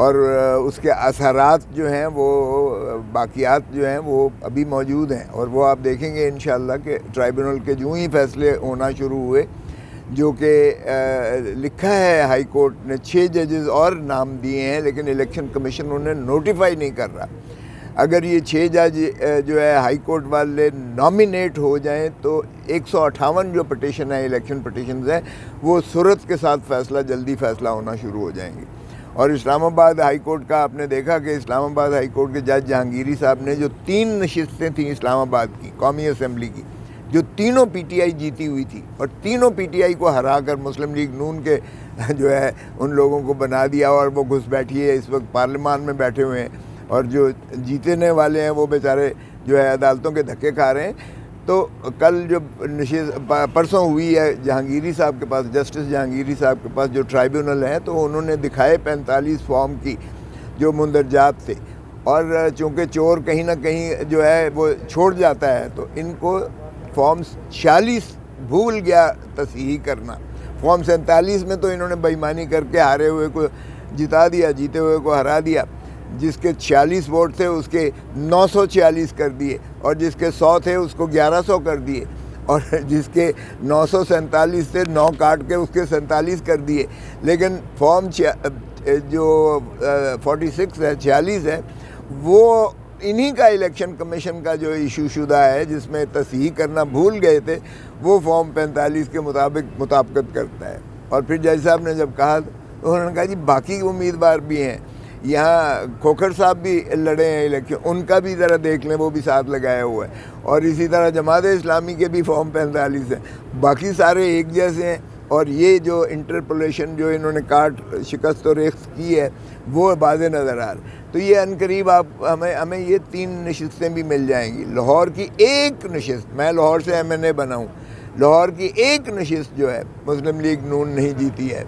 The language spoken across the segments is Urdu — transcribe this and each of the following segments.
اور اس کے اثرات جو ہیں وہ باقیات جو ہیں وہ ابھی موجود ہیں، اور وہ آپ دیکھیں گے انشاءاللہ کہ ٹرائبونل کے جو ہی فیصلے ہونا شروع ہوئے، جو کہ لکھا ہے ہائی کورٹ نے 6 ججز اور نام دیے ہیں، لیکن الیکشن کمیشن انہیں نوٹیفائی نہیں کر رہا۔ اگر یہ 6 جج جو ہے ہائی کورٹ والے نامینیٹ ہو جائیں تو 158 جو پٹیشن ہیں الیکشن پٹیشنز ہیں وہ سرعت کے ساتھ جلدی فیصلہ ہونا شروع ہو جائیں گے۔ اور اسلام آباد ہائی کورٹ کا آپ نے دیکھا کہ اسلام آباد ہائی کورٹ کے جج جہانگیری صاحب نے جو 3 نشستیں تھیں اسلام آباد کی قومی اسمبلی کی، جو تینوں پی ٹی آئی جیتی ہوئی تھی، اور تینوں پی ٹی آئی کو ہرا کر مسلم لیگ نون کے جو ہے ان لوگوں کو بنا دیا، اور وہ گھس بیٹھی ہے اس وقت پارلیمان میں بیٹھے ہوئے ہیں، اور جو جیتنے والے ہیں وہ بیچارے جو ہے عدالتوں کے دھکے کھا رہے ہیں۔ تو کل جو پرسوں ہوئی ہے جہانگیری صاحب کے پاس، جسٹس جہانگیری صاحب کے پاس جو ٹرائبونل ہے، تو انہوں نے دکھائے 45 فارم کی جو مندرجات تھے، اور چونکہ چور کہیں نہ کہیں جو ہے وہ چھوڑ جاتا ہے، تو ان کو فارم 46 بھول گیا تصحیح کرنا۔ فارم 47 میں تو انہوں نے بے ایمانی کر کے ہارے ہوئے کو جتا دیا، جیتے ہوئے کو ہرا دیا، جس کے 46 ووٹ تھے اس کے 946 کر دیے، اور جس کے 100 تھے اس کو 1100 کر دیے، اور جس کے 947 تھے 9 کاٹ کے اس کے 47 کر دیے۔ لیکن فارم جو 46 ہے 46 ہے، وہ انہی کا الیکشن کمیشن کا جو ایشو شدہ ہے جس میں تصحیح کرنا بھول گئے تھے، وہ فارم 45 کے مطابقت کرتا ہے۔ اور پھر جج صاحب نے جب کہا تو انہوں نے کہا جی باقی امیدوار بھی ہیں، یہاں کھوکھر صاحب بھی لڑے ہیں الیکشن، ان کا بھی ذرا دیکھ لیں، وہ بھی ساتھ لگایا ہوا ہے، اور اسی طرح جماعت اسلامی کے بھی فارم 45 ہیں، باقی سارے ایک جیسے ہیں۔ اور یہ جو انٹرپولیشن جو انہوں نے کاٹ شکست و ریخت کی ہے وہ واضح نظر آ رہا ہے۔ تو یہ عنقریب ہمیں یہ 3 نشستیں بھی مل جائیں گی۔ لاہور کی ایک نشست، میں لاہور سے ایم این اے بنا ہوں، لاہور کی ایک نشست جو ہے مسلم لیگ نون نہیں جیتی ہے،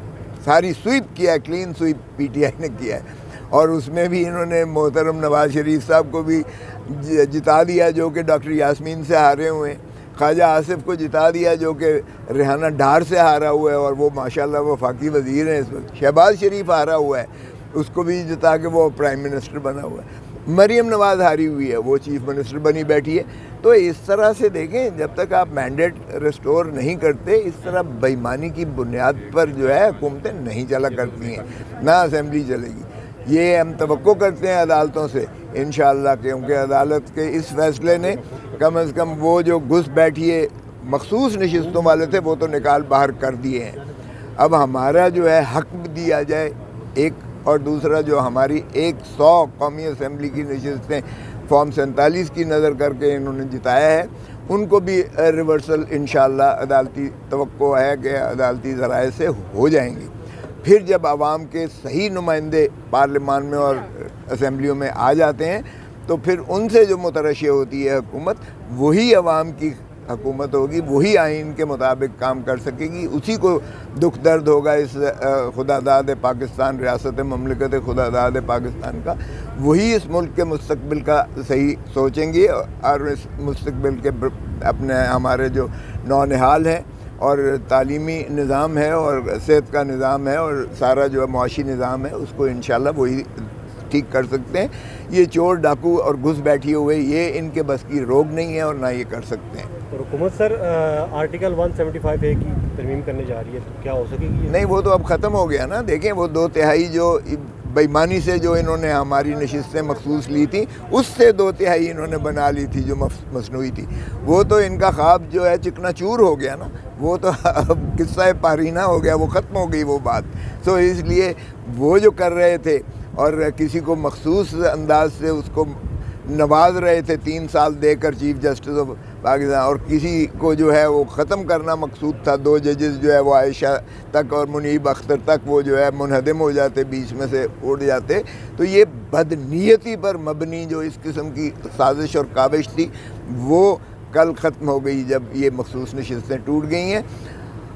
ساری سویپ کیا ہے، کلین سویپ پی ٹی آئی نے کیا ہے، اور اس میں بھی انہوں نے محترم نواز شریف صاحب کو بھی جتا دیا جو کہ ڈاکٹر یاسمین سے ہارے ہوئے ہیں، خواجہ آصف کو جتا دیا جو کہ ریحانہ ڈار سے ہارا ہوا ہے، اور وہ ماشاءاللہ وفاقی وزیر ہیں اس وقت، شہباز شریف ہارا ہوا ہے، اس کو بھی جتا کے وہ پرائم منسٹر بنا ہوا ہے، مریم نواز ہاری ہوئی ہے، وہ چیف منسٹر بنی بیٹھی ہے۔ تو اس طرح سے دیکھیں جب تک آپ مینڈیٹ ریسٹور نہیں کرتے، اس طرح بے ایمانی کی بنیاد پر جو ہے حکومتیں نہیں چلا کرتی ہیں، نہ اسمبلی چلے گی۔ یہ ہم توقع کرتے ہیں عدالتوں سے انشاءاللہ، کیونکہ عدالت کے اس فیصلے نے کم از کم وہ جو گھس بیٹھیے مخصوص نشستوں والے تھے وہ تو نکال باہر کر دیے ہیں۔ اب ہمارا جو ہے حق دیا جائے ایک، اور دوسرا جو ہماری 100 قومی اسمبلی کی نشستیں فارم 47 کی نظر کر کے انہوں نے جتایا ہے، ان کو بھی ریورسل انشاءاللہ عدالتی توقع ہے کہ عدالتی ذرائع سے ہو جائیں گی۔ پھر جب عوام کے صحیح نمائندے پارلیمان میں اور اسمبلیوں میں آ جاتے ہیں تو پھر ان سے جو مترشح ہوتی ہے حکومت، وہی عوام کی حکومت ہوگی، وہی آئین کے مطابق کام کر سکے گی، اسی کو دکھ درد ہوگا اس خدا داد پاکستان، ریاست مملکت خدا داد پاکستان کا، وہی اس ملک کے مستقبل کا صحیح سوچیں گے، اور اس مستقبل کے اپنے ہمارے جو نونہال ہیں اور تعلیمی نظام ہے اور صحت کا نظام ہے اور سارا جو معاشی نظام ہے اس کو انشاءاللہ وہی ٹھیک کر سکتے ہیں۔ یہ چور ڈاکو اور گھس بیٹھی ہوئے یہ ان کے بس کی روگ نہیں ہے اور نہ یہ کر سکتے ہیں۔ حکومت سر آرٹیکل 175A کی ترمیم کرنے جا رہی ہے، تو کیا ہو سکے گی؟ نہیں، وہ تو اب ختم ہو گیا نا۔ دیکھیں وہ 2/3 جو بے ایمانی سے جو انہوں نے ہماری نشستیں مخصوص لی تھیں، اس سے 2/3 انہوں نے بنا لی تھی جو مصنوعی تھی، وہ تو ان کا خواب جو ہے چکنا چور ہو گیا نا، وہ تو اب قصہ پارینہ ہو گیا، وہ ختم ہو گئی وہ بات۔ تو اس لیے وہ جو کر رہے تھے اور کسی کو مخصوص انداز سے اس کو نواز رہے تھے 3 سال دے کر چیف جسٹس آف پاکستان، اور کسی کو جو ہے وہ ختم کرنا مقصود تھا، 2 ججز جو ہے وہ عائشہ تک اور منیب اختر تک وہ جو ہے منہدم ہو جاتے، بیچ میں سے اڑ جاتے، تو یہ بدنیتی پر مبنی جو اس قسم کی سازش اور کاوش تھی وہ کل ختم ہو گئی جب یہ مخصوص نشستیں ٹوٹ گئی ہیں۔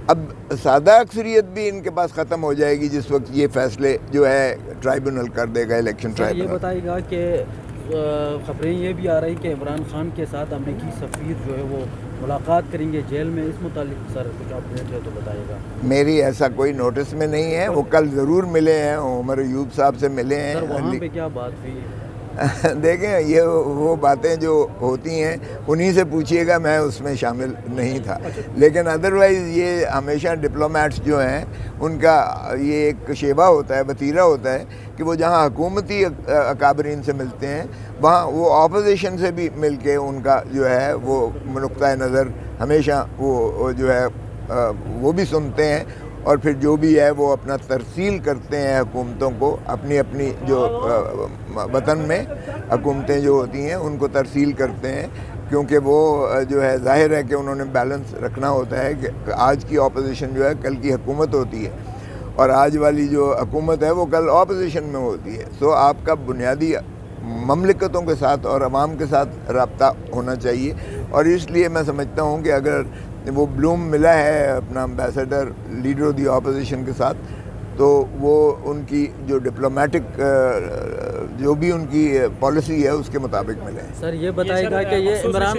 اب سادہ اکثریت بھی ان کے پاس ختم ہو جائے گی جس وقت یہ فیصلے جو ہے ٹرائبونل کر دے گا، الیکشن ٹرائبونل۔ یہ بتائے گا کہ خبریں یہ بھی آ رہی کہ عمران خان کے ساتھ امریکی سفیر جو ہے وہ ملاقات کریں گے جیل میں، اس متعلق سر کچھ اپڈیٹ ہے تو بتائیے گا۔ میری ایسا کوئی نوٹس میں نہیں ہے، وہ کل ضرور ملے ہیں، عمر ایوب صاحب سے ملے ہیں۔ سر وہاں پہ کیا بات ہوئی؟ دیکھیں یہ وہ باتیں جو ہوتی ہیں انہی سے پوچھیے گا، میں اس میں شامل نہیں تھا، لیکن ادروائز یہ ہمیشہ ڈپلومیٹس جو ہیں ان کا یہ ایک شیبہ ہوتا ہے، وتیرہ ہوتا ہے کہ وہ جہاں حکومتی اکابرین سے ملتے ہیں وہاں وہ اپوزیشن سے بھی مل کے ان کا جو ہے وہ نقطۂ نظر ہمیشہ وہ جو ہے وہ بھی سنتے ہیں، اور پھر جو بھی ہے وہ اپنا ترسیل کرتے ہیں حکومتوں کو، اپنی اپنی جو وطن میں حکومتیں جو ہوتی ہیں ان کو ترسیل کرتے ہیں، کیونکہ وہ جو ہے ظاہر ہے کہ انہوں نے بیلنس رکھنا ہوتا ہے کہ آج کی اپوزیشن جو ہے کل کی حکومت ہوتی ہے، اور آج والی جو حکومت ہے وہ کل اپوزیشن میں ہوتی ہے۔ سو آپ کا بنیادی مملکتوں کے ساتھ اور عوام کے ساتھ رابطہ ہونا چاہیے، اور اس لیے میں سمجھتا ہوں کہ اگر وہ بلوم ملا ہے اپنا ambassador leader of the opposition کے ساتھ، تو وہ ان کی جو ڈپلومیٹک جو بھی ان کی پالیسی ہے اس کے مطابق ملے۔ سر یہ بتائے گا کہ یہ عمران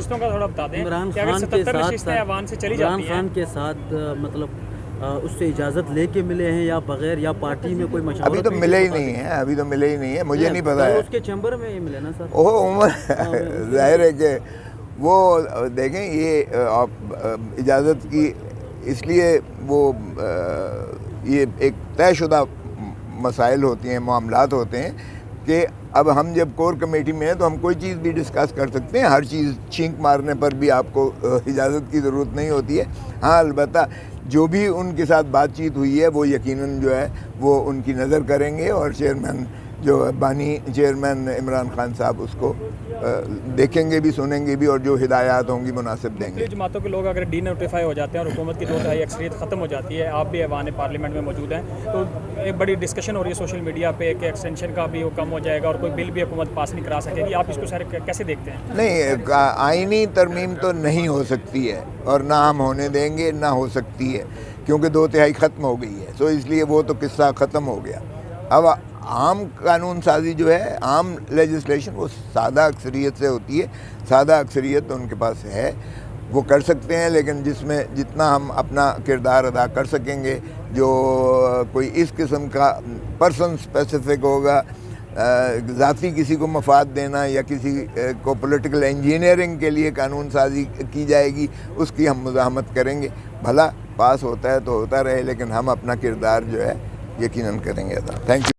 خان کے ساتھ مطلب اس سے اجازت لے کے ملے ہیں یا بغیر، یا پارٹی میں کوئی مشاورت؟ ابھی تو ملے ہی نہیں ہے، ابھی تو ملے ہی نہیں ہے، مجھے نہیں پتا ہے۔ اس کے چیمبر میں ہی ملے نا سر؟ عمر ظاہر ہے کہ وہ دیکھیں یہ اجازت کی اس لیے وہ یہ ایک طے شدہ مسائل ہوتی ہیں، معاملات ہوتے ہیں کہ اب ہم جب کور کمیٹی میں ہیں تو ہم کوئی چیز بھی ڈسکس کر سکتے ہیں، ہر چیز چھینک مارنے پر بھی آپ کو اجازت کی ضرورت نہیں ہوتی ہے۔ ہاں البتہ جو بھی ان کے ساتھ بات چیت ہوئی ہے وہ یقیناً جو ہے وہ ان کی نظر کریں گے، اور چیئرمین جو بانی چیئرمین عمران خان صاحب اس کو دیکھیں گے بھی، سنیں گے بھی، اور جو ہدایات ہوں گی مناسب دیں گے۔ جماعتوں کے لوگ اگر ڈی نوٹیفائی ہو جاتے ہیں اور حکومت کی 2/3 اکثریت ختم ہو جاتی ہے، آپ بھی ایوان پارلیمنٹ میں موجود ہیں، تو ایک بڑی ڈسکشن ہو رہی ہے سوشل میڈیا پہ کہ ایکسٹینشن کا بھی وہ کم ہو جائے گا اور کوئی بل بھی حکومت پاس نہیں کرا سکے گی، آپ اس کو سر کیسے دیکھتے ہیں؟ نہیں، آئینی ترمیم تو نہیں ہو سکتی ہے، اور نہ ہم ہونے دیں گے، نہ ہو سکتی ہے، کیونکہ 2/3 ختم ہو گئی ہے، سو اس لیے وہ تو قصہ ختم ہو گیا۔ اب عام قانون سازی جو ہے، عام لیجسلیشن، وہ سادہ اکثریت سے ہوتی ہے، سادہ اکثریت تو ان کے پاس ہے، وہ کر سکتے ہیں، لیکن جس میں جتنا ہم اپنا کردار ادا کر سکیں گے، جو کوئی اس قسم کا پرسن اسپیسیفک ہوگا، ذاتی کسی کو مفاد دینا یا کسی کو پولیٹیکل انجینئرنگ کے لیے قانون سازی کی جائے گی، اس کی ہم مزاحمت کریں گے۔ بھلا پاس ہوتا ہے تو ہوتا رہے، لیکن ہم اپنا کردار جو ہے یقیناً کریں گے ادا۔ Thank you.